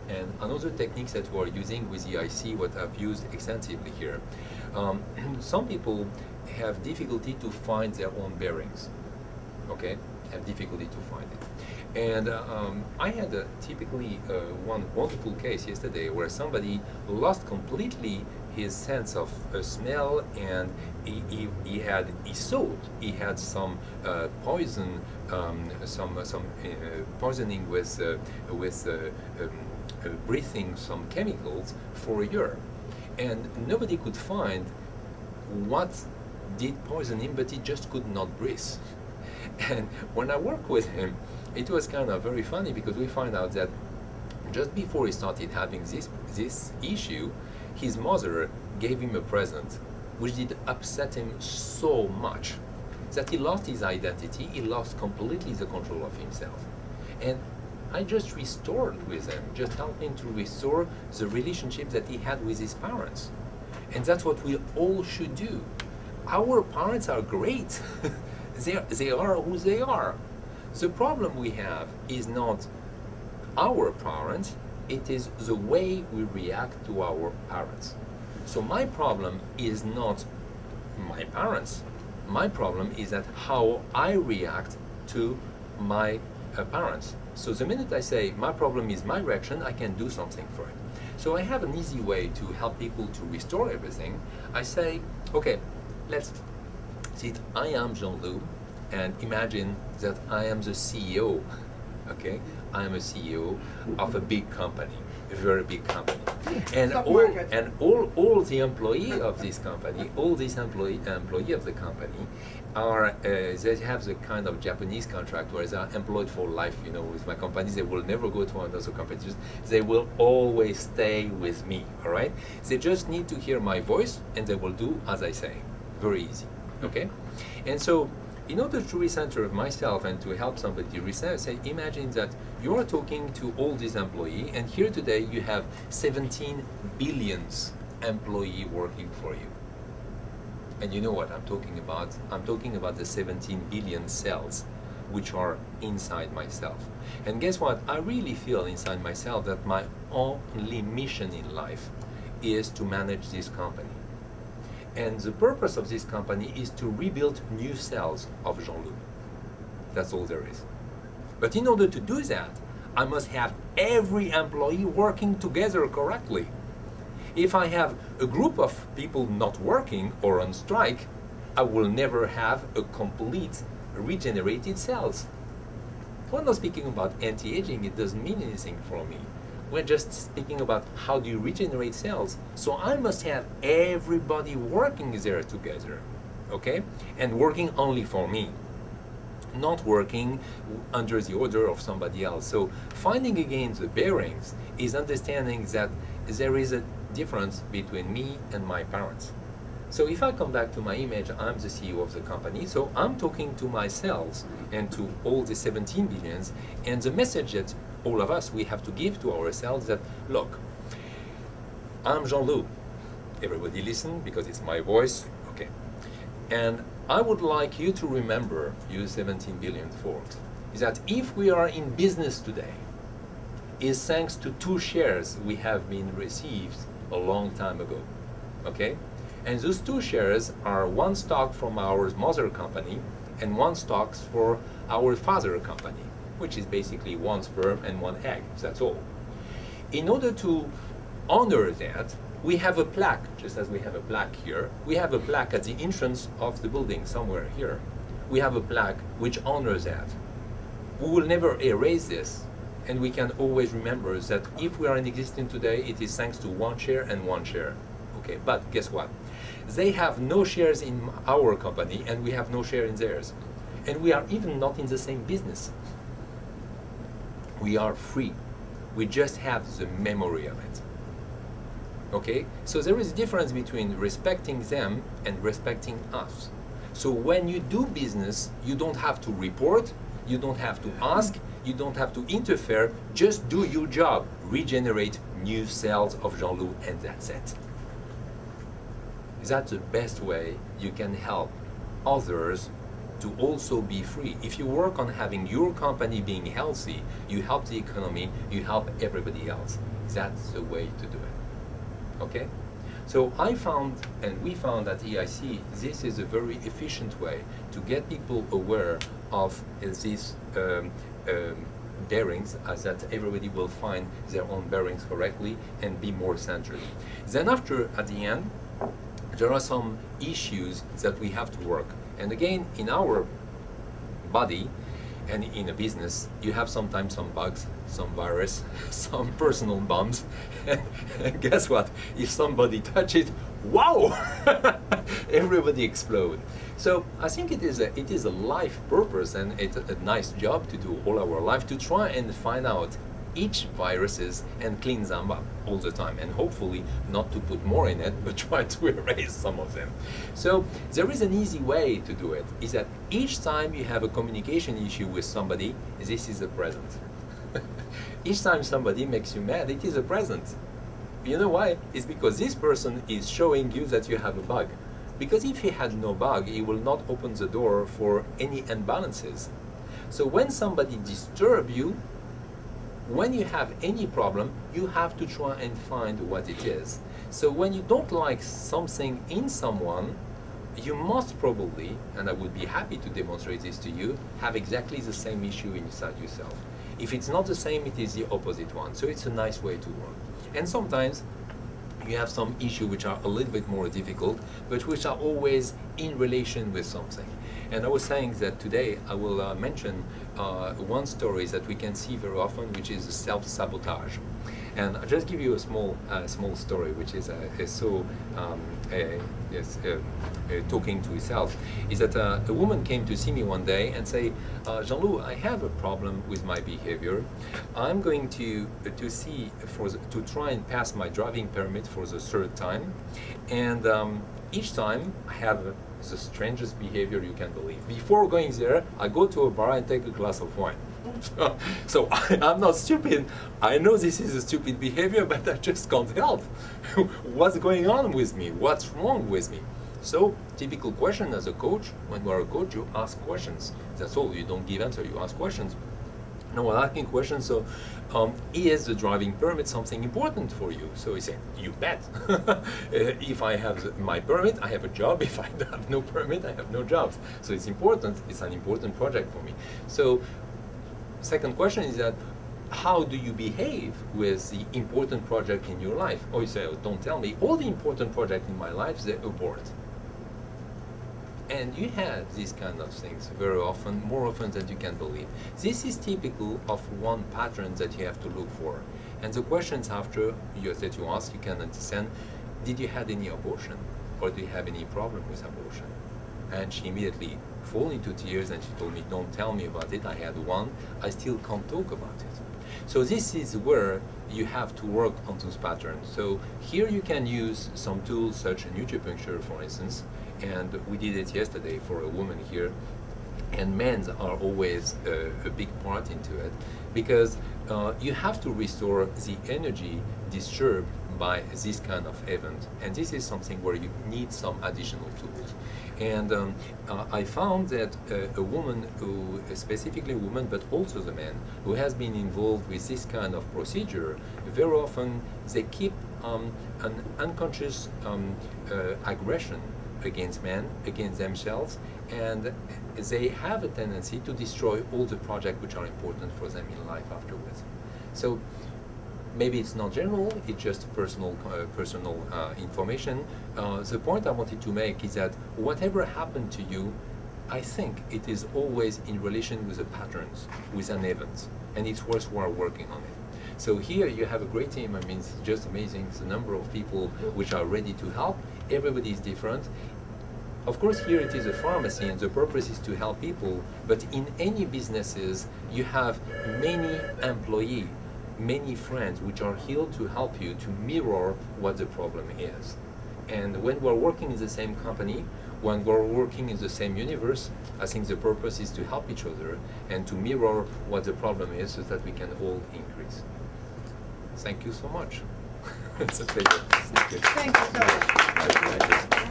And another techniques that we're using with EIC, what I've used extensively here, some people have difficulty to find their own bearings, okay? Have difficulty to find it. And I had typically one wonderful case yesterday where somebody lost completely his sense of smell, and he thought he had some poison, some poisoning with breathing some chemicals for a year, and nobody could find what did poison him, but he just could not breathe. And when I worked with him, it was kind of very funny, because we find out that just before he started having this issue, his mother gave him a present which did upset him so much that he lost his identity, he lost completely the control of himself. And I just restored with him, just helped him to restore the relationship that he had with his parents. And that's what we all should do. Our parents are great. They are who they are. The problem we have is not our parents, it is the way we react to our parents. So my problem is not my parents. My problem is that how I react to my parents. So the minute I say my problem is my reaction, I can do something for it. So I have an easy way to help people to restore everything. I say, okay, let's see, I am Jean-Loup, and imagine that I am the CEO, okay? I am a CEO of a big company, a very big company. And all the employee of this company, all these employee of the company are, they have the kind of Japanese contract where they are employed for life, you know, with my company. They will never go to another company. They will always stay with me, all right? They just need to hear my voice, and they will do as I say. Very easy, okay? And so, in order to recenter myself and to help somebody reset, say, imagine that you are talking to all these employees, and here today you have 17 billion employee working for you. And you know what I'm talking about? I'm talking about the 17 billion cells which are inside myself. And guess what? I really feel inside myself that my only mission in life is to manage this company. And the purpose of this company is to rebuild new cells of Jean-Loup. That's all there is. But in order to do that, I must have every employee working together correctly. If I have a group of people not working or on strike, I will never have a complete regenerated cells. We're not speaking about anti-aging, it doesn't mean anything for me. We're just speaking about how do you regenerate cells. So I must have everybody working there together, okay? And working only for me, not working under the order of somebody else. So finding again the bearings is understanding that there is a difference between me and my parents. So if I come back to my image, I'm the CEO of the company, so I'm talking to my cells and to all the 17 billions, and the message that all of us, we have to give to ourselves that, look, I'm Jean-Loup. Everybody listen, because it's my voice, okay. And I would like you to remember, you 17 billion folks, is that if we are in business today, is thanks to 2 shares we have been received a long time ago, okay? And those 2 shares are 1 stock from our mother company and 1 stock for our father company, which is basically 1 sperm and 1 egg, that's all. In order to honor that, we have a plaque, just as we have a plaque here. We have a plaque at the entrance of the building, somewhere here. We have a plaque which honors that. We will never erase this, and we can always remember that if we are in existence today, it is thanks to 1 share and 1 share. Okay, but guess what? They have no shares in our company, and we have no share in theirs. And we are even not in the same business. We are free. We just have the memory of it. Okay? So there is a difference between respecting them and respecting us. So when you do business, you don't have to report, you don't have to ask, you don't have to interfere, just do your job. Regenerate new cells of Jean-Loup, and that's it. That's the best way you can help others to also be free. If you work on having your company being healthy, you help the economy, you help everybody else. That's the way to do it. Okay? So I found, and we found at EIC, this is a very efficient way to get people aware of these bearings, as that everybody will find their own bearings correctly and be more centered. Then after, at the end, there are some issues that we have to work. And again, in our body and in a business, you have sometimes some bugs, some virus, some personal bombs. And guess what? If somebody touch it, wow! Everybody explode. So I think it is a life purpose, and it's a nice job to do all our life, to try and find out each viruses and clean them up all the time, and hopefully not to put more in it, but try to erase some of them. So there is an easy way to do it, is that each time you have a communication issue with somebody, this is a present. Each time somebody makes you mad, it is a present. You know why? It's because this person is showing you that you have a bug. Because if he had no bug, he will not open the door for any imbalances. So when somebody disturbs you, when you have any problem, you have to try and find what it is. So when you don't like something in someone, you must probably, and I would be happy to demonstrate this to you, have exactly the same issue inside yourself. If it's not the same, it is the opposite one. So it's a nice way to work. And sometimes you have some issues which are a little bit more difficult, but which are always in relation with something. And I was saying that today I will mention one story that we can see very often, which is self-sabotage. And I'll just give you a small story, which is talking to itself. Is that a woman came to see me one day and say, Jean-Loup, I have a problem with my behavior. I'm going to try and pass my driving permit for the third time, and each time I have the strangest behavior you can believe. Before going there, I go to a bar and take a glass of wine. So I'm not stupid. I know this is a stupid behavior, but I just can't help. What's going on with me? What's wrong with me? So, typical question as a coach, when you are a coach, you ask questions. That's all, you don't give answer, you ask questions. No, while asking questions, so is the driving permit something important for you? So he said, you bet. If I have my permit, I have a job. If I have no permit, I have no jobs. So it's important, it's an important project for me. So second question is that, how do you behave with the important project in your life? Oh, you say, oh, don't tell me. All the important projects in my life, they abort. And you have these kind of things very often, more often than you can believe. This is typical of one pattern that you have to look for. And the questions after that you ask, you can understand, did you have any abortion? Or do you have any problem with abortion? And she immediately fell into tears and she told me, don't tell me about it, I had one, I still can't talk about it. So this is where you have to work on those patterns. So here you can use some tools such as acupuncture, for instance, and we did it yesterday for a woman here. And men are always a big part into it, because you have to restore the energy disturbed by this kind of event. And this is something where you need some additional tools. And I found that a woman who, specifically a woman, but also the man, who has been involved with this kind of procedure, very often they keep an unconscious aggression against men, against themselves, and they have a tendency to destroy all the projects which are important for them in life afterwards. So maybe it's not general, it's just personal information. The point I wanted to make is that whatever happened to you, I think it is always in relation with the patterns, with an event, and it's worthwhile working on it. So here you have a great team. I mean, it's just amazing, the number of people which are ready to help. Everybody is different. Of course, here it is a pharmacy, and the purpose is to help people, but in any businesses, you have many employees, many friends which are here to help you to mirror what the problem is. And when we're working in the same company, when we're working in the same universe, I think the purpose is to help each other and to mirror what the problem is so that we can all increase. Thank you so much. It's a pleasure. Thank you so much.